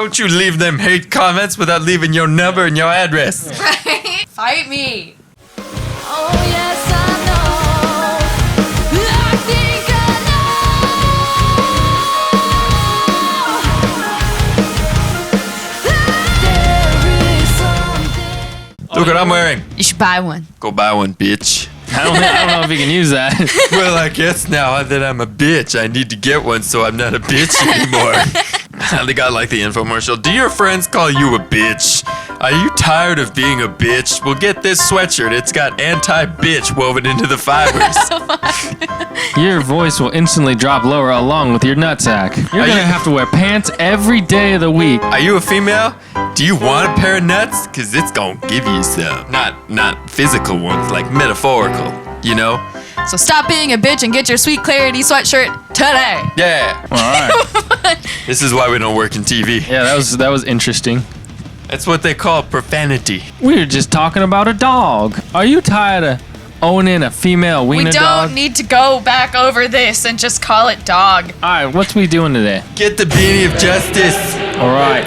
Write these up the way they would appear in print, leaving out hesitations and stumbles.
Don't you leave them hate comments without leaving your number and your address. Right? Fight me. Oh yes, I know. I think I know. There is something. Look what I'm wearing. You should buy one. Go buy one, bitch. I don't know if you can use that. Well, I guess now that I'm a bitch, I need to get one so I'm not a bitch anymore. They got like the infomercial. Do your friends call you a bitch? Are you tired of being a bitch? Well, get this sweatshirt. It's got anti-bitch woven into the fibers. Your voice will instantly drop lower along with your nutsack. You're gonna have to wear pants every day of the week. Are you a female? Do you want a pair of nuts? Cause it's gonna give you some. Not physical ones, like metaphorical, you know? So stop being a bitch and get your Sweet Clarity sweatshirt today. Yeah. All right. This is why we don't work in TV. Yeah, that was interesting. That's what they call profanity. We were just talking about a dog. Are you tired of owning a female We wiener don't dog? need to go back over this and just call it dog. All right, what's we doing today? Get the beanie of justice. All right.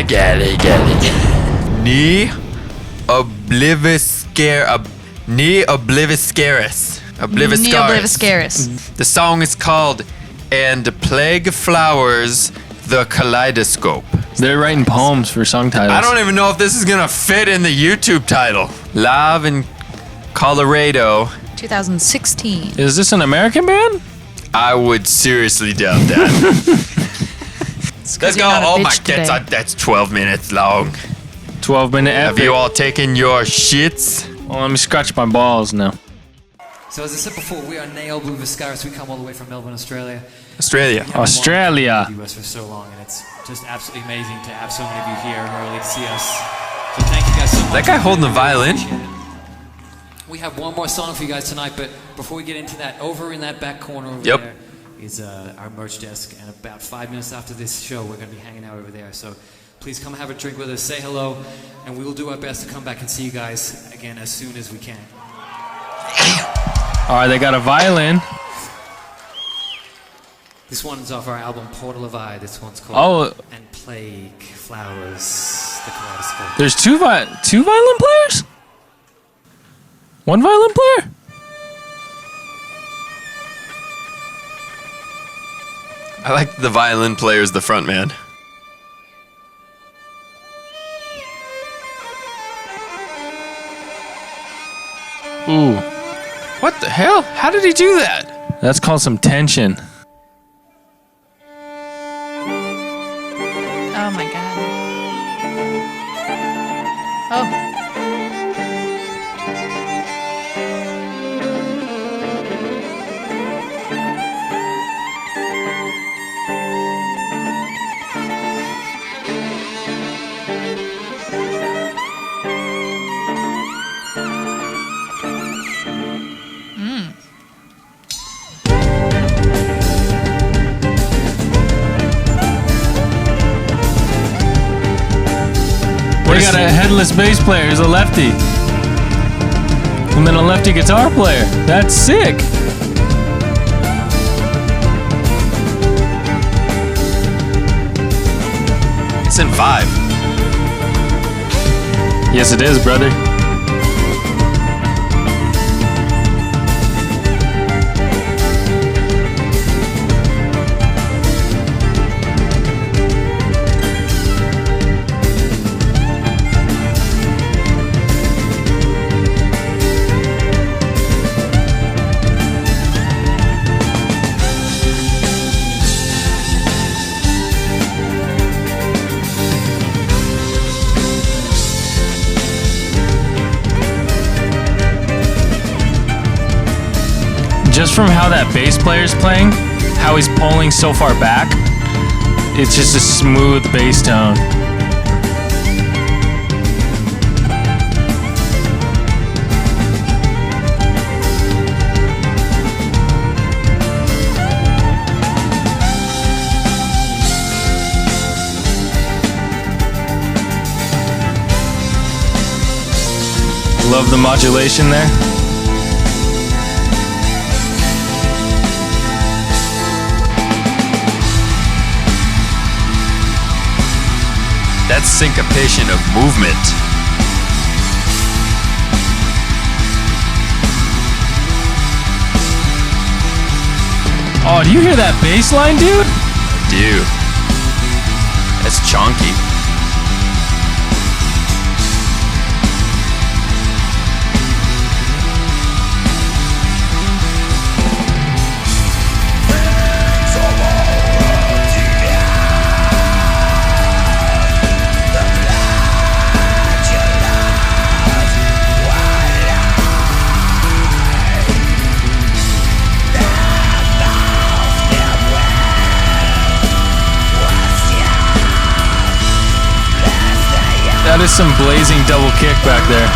Get it. Obliviscaris. Obliviscaris. The song is called "And Plague Flowers the Kaleidoscope." They're writing poems for song titles. I don't even know if this is gonna fit in the YouTube title. Live in Colorado. 2016. Is this an American band? I would seriously doubt that. Let's go. Oh my, that's 12 minutes long. 12-minute Have epic. you all taken your shits? Well, let me scratch my balls now. So as I said before, we are Obliviscaris. We come all the way from Melbourne, Australia. Australia. We haven't Australia. wanted to be in the US for so long, and it's just absolutely amazing to have so many of you here and early to see us. So thank you guys so much. That guy holding the violin? We have one more song for you guys tonight, but before we get into that, over in that back corner over Yep. there is our merch desk, and about 5 minutes after this show, we're going to be hanging out over there. So please come have a drink with us, say hello, and we will do our best to come back and see you guys again as soon as we can. All right, they got a violin. This one's off our album Portal of Eye. This one's called Oh, And Plague Flowers the Kaleidoscope. there's two violin players? One violin player? I like the violin player as the front man. Ooh, What the hell? How did he do that? that's called some tension. Oh my god. Oh. We got a headless bass player, he's a lefty. And then a lefty guitar player. That's sick. It's in 5. Yes, it is, brother. Just from how that bass player's playing, how he's pulling so far back, it's just a smooth bass tone. Love the modulation there. That's syncopation of movement. Oh, do you hear that bass line, dude? Dude. That's chonky. That is some blazing double kick back there.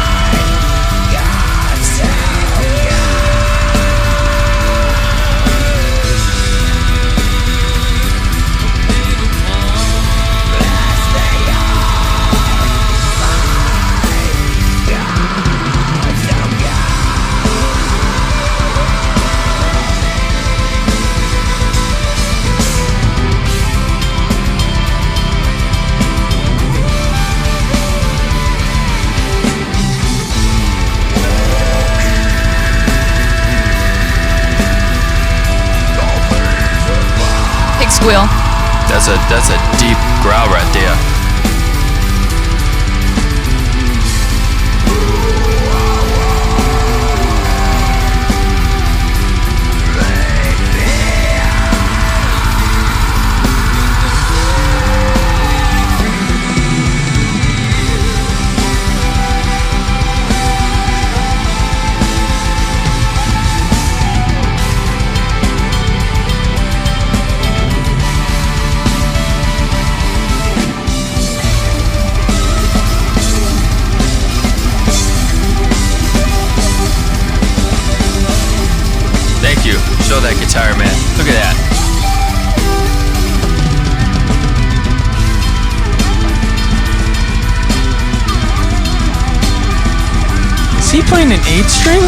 Pig squeal. That's a deep growl right there. Thank you. Show that guitar, man. Look at that. Is he playing an 8 string?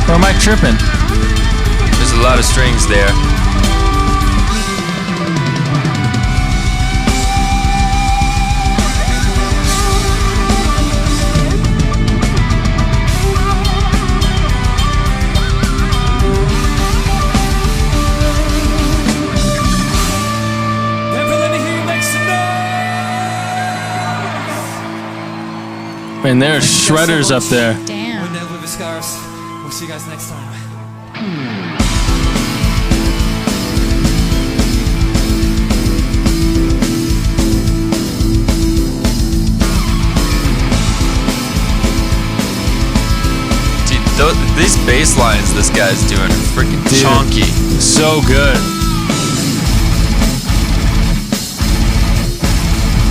Or am I tripping? There's a lot of strings there. And there's shredders up there. Damn. We're Obliviscaris. We'll see you guys next time. Dude, these bass lines this guy's doing are freaking Dude. chonky. So good.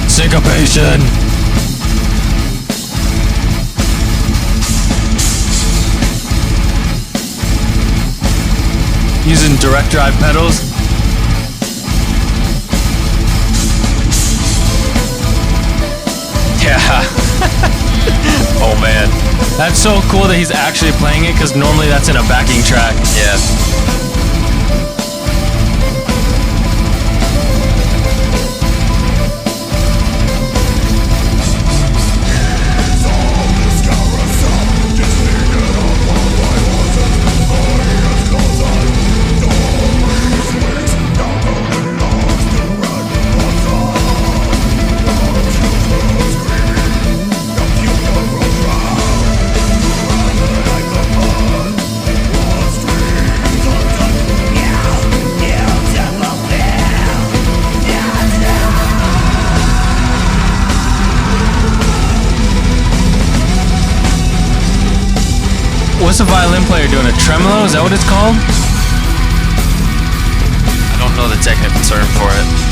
Syncopation. Using direct drive pedals. Yeah. Oh man. That's so cool that he's actually playing it, because normally that's in a backing track. Yeah. What's a violin player doing? A tremolo? Is that what it's called? I don't know the technical term for it.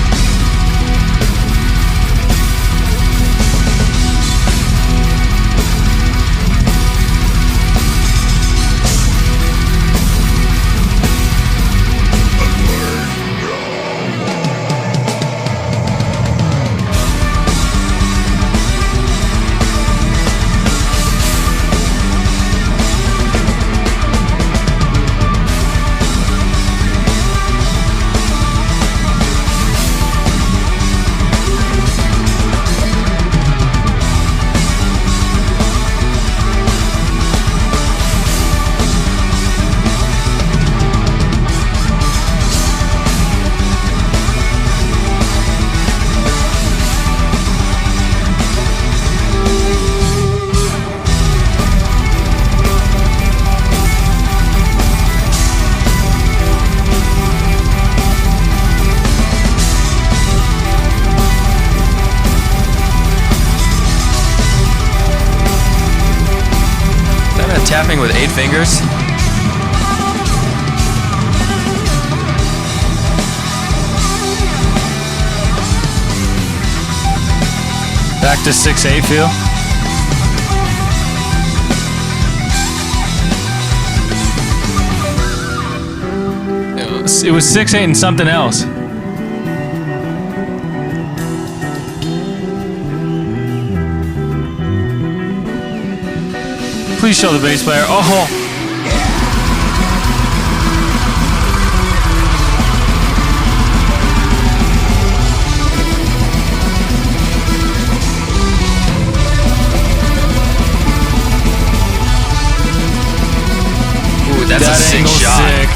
tapping with 8 fingers? Back to 6/8 feel. It was 6/8 and something else. Please show the bass player. Oh. Ooh, that's a sick angle's shot. sick.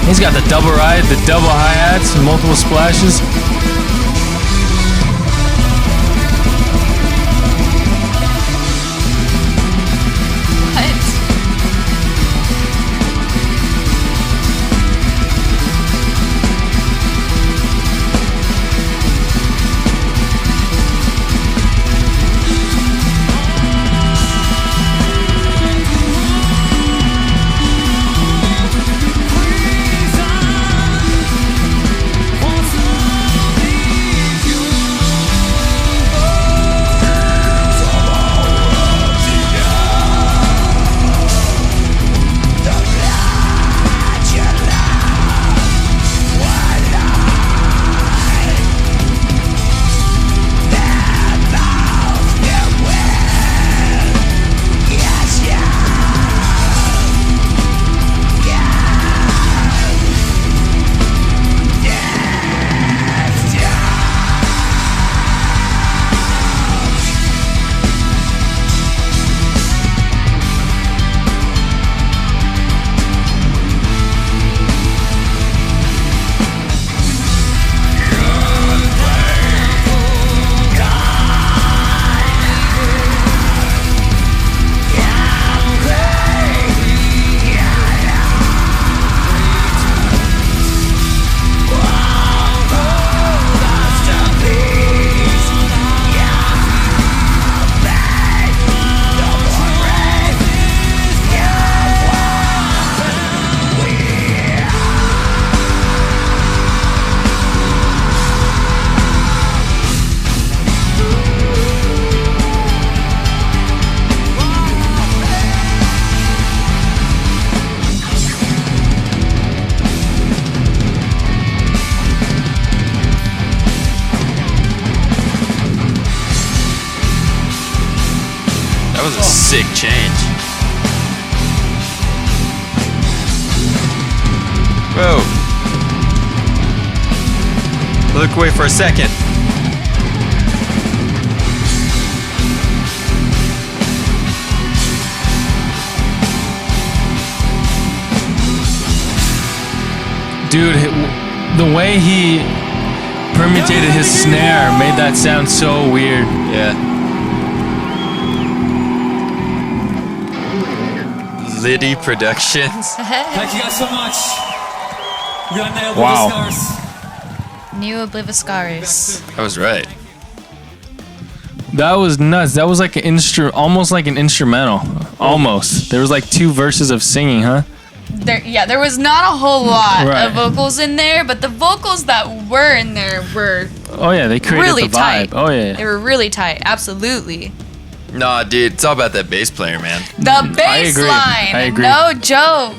He's got the double ride, the double hi-hats, and multiple splashes. That was a sick change. Whoa. Look away for a second. Dude, the way he permutated his snare made that sound so weird. Yeah. Liddy Productions. Thank you guys so much. We got nailed Wow. Obliviscaris. New Obliviscaris. That was right. That was nuts. That was like an almost like an instrumental. Almost. There was like 2 verses of singing, huh? There was not a whole lot Right. of vocals in there, but the vocals that were in there were Oh yeah, they created really the vibe. tight. Oh yeah. They were really tight. Absolutely. Nah, dude, it's all about that bass player, man. The bass agree. line. I agree. No joke.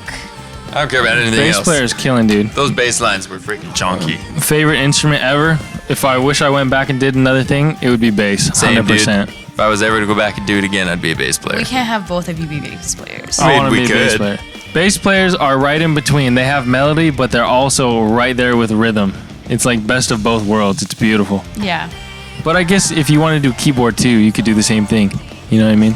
I don't care about anything Bass else. player is killing, dude. Those bass lines were freaking chonky. Favorite instrument ever? If I wish I went back and did another thing, it would be bass. Same, 100%. dude. If I was ever to go back and do it again, I'd be a bass player. We can't have both of you be bass players. I mean, wanna we be a bass could. player. Bass players are right in between. They have melody, but they're also right there with rhythm. It's like best of both worlds. It's beautiful. Yeah. But I guess if you want to do keyboard too, you could do the same thing. You know what I mean?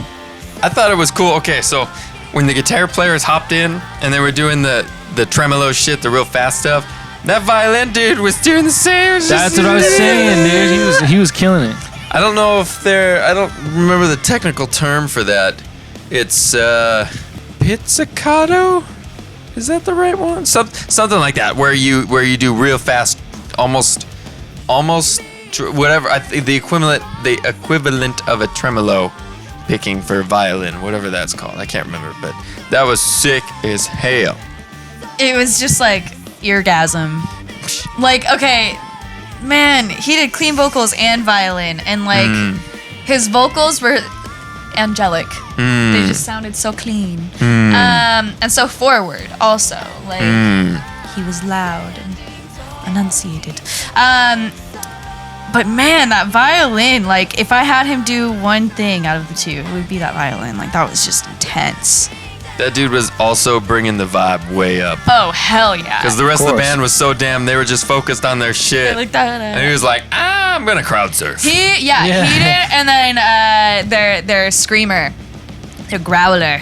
I thought it was cool. Okay, so when the guitar players hopped in and they were doing the tremolo shit, the real fast stuff, that violin dude was doing the same. It was That's just- what I was saying, dude. He was killing it. I don't know if I don't remember the technical term for that. It's pizzicato? Is that the right one? Something like that, where you do real fast, almost whatever. The equivalent of a tremolo. picking for violin, whatever that's called. I can't remember, but that was sick as hell. It was just like eargasm. Like, okay, man, he did clean vocals and violin, and like his vocals were angelic. They just sounded so clean. And so forward also. Like he was loud and enunciated. But man, that violin, like if I had him do one thing out of the two, it would be that violin. Like that was just intense. That dude was also bringing the vibe way up. Oh, hell yeah. Because the rest of the band was so damn, they were just focused on their shit. Like that. And he was like, I'm gonna crowd surf. He did, and then their screamer, their growler,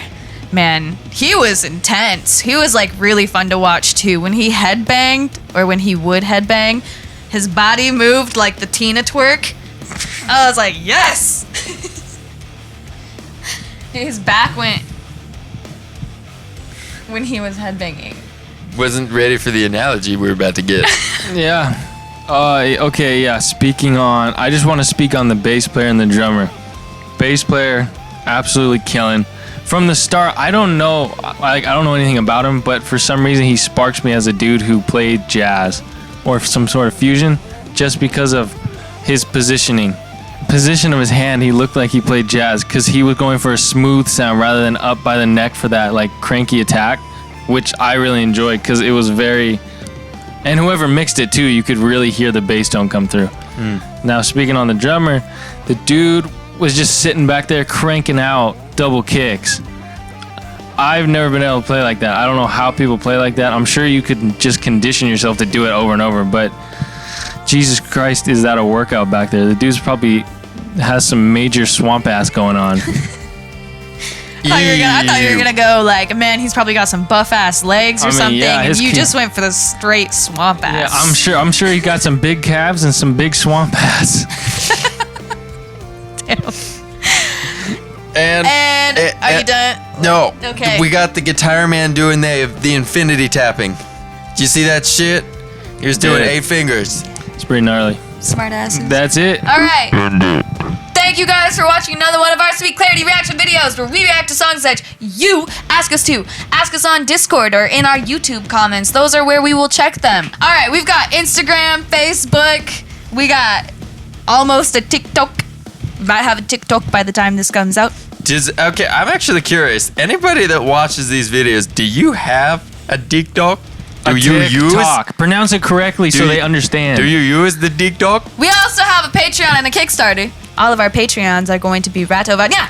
man, he was intense. He was like really fun to watch too. When he headbanged, or when he would headbang, his body moved like the Tina twerk. I was like, yes! His back went when he was headbanging. Wasn't ready for the analogy we were about to get. Yeah. Okay, yeah. Speaking on, I just want to speak on the bass player and the drummer. Bass player, absolutely killing. From the start, I don't know anything about him, but for some reason he sparks me as a dude who played jazz or some sort of fusion, just because of his position of his hand. He looked like he played jazz because he was going for a smooth sound rather than up by the neck for that like cranky attack, which I really enjoyed because it was very. And whoever mixed it too, you could really hear the bass tone come through. Now speaking on the drummer, the dude was just sitting back there cranking out double kicks. I've never been able to play like that. I don't know how people play like that. I'm sure you could just condition yourself to do it over and over, but Jesus Christ, is that a workout back there? The dude's probably has some major swamp ass going on. I thought you were gonna go like, man, he's probably got some buff ass legs or something, yeah, and you just went for the straight swamp ass. Yeah, I'm sure he got some big calves and some big swamp ass. And are you done? No. Okay. We got the guitar man doing the infinity tapping. Did you see that shit? He was doing 8 fingers. It's pretty gnarly. Smart asses. That's it. All right. Thank you guys for watching another one of our Sweet Clarity reaction videos where we react to songs that you ask us to. Ask us on Discord or in our YouTube comments. Those are where we will check them. All right, we've got Instagram, Facebook. We got almost a TikTok. Might have a TikTok by the time this comes out. Okay, I'm actually curious. Anybody that watches these videos, do you have a TikTok? Do you use? Pronounce it correctly so they understand. Do you use the TikTok? We also have a Patreon and a Kickstarter. All of our Patreons are going to be Ratovania.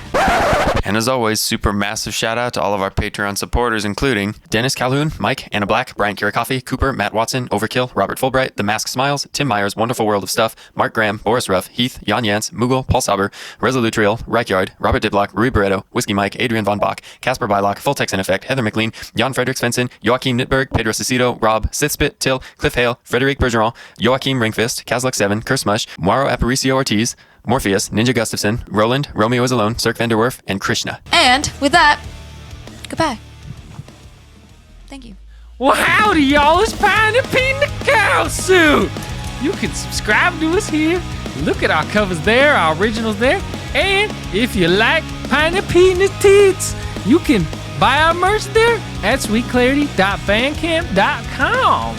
And as always, super massive shout out to all of our Patreon supporters, including Dennis Calhoun, Mike, Anna Black, Brian Kirikoffey, Cooper, Matt Watson, Overkill, Robert Fulbright, The Mask Smiles, Tim Myers, Wonderful World of Stuff, Mark Graham, Boris Ruff, Heath, Jan Jans, Mughal, Paul Sauber, Resolutriel, Reikyard, Robert Diblock, Rui Barreto, Whiskey Mike, Adrian Von Bach, Casper Bylock, Full Text in Effect, Heather McLean, Jan Frederik Svensson, Joachim Nittberg, Pedro Cicito, Rob, Sithspit, Till, Cliff Hale, Frederic Bergeron, Joachim Ringfist, Kazluk7, Kursmush, Mauro Aparicio Ortiz, Morpheus, Ninja Gustafson, Roland, Romeo is Alone, Cirque Vanderwerf, and Krishna. And with that, goodbye. Thank you. Well, howdy, y'all. It's Pine and Pete in the Cow Suit. You can subscribe to us here. Look at our covers there, our originals there. And if you like Pine and Pete and his tits, you can buy our merch there at sweetclarity.bandcamp.com.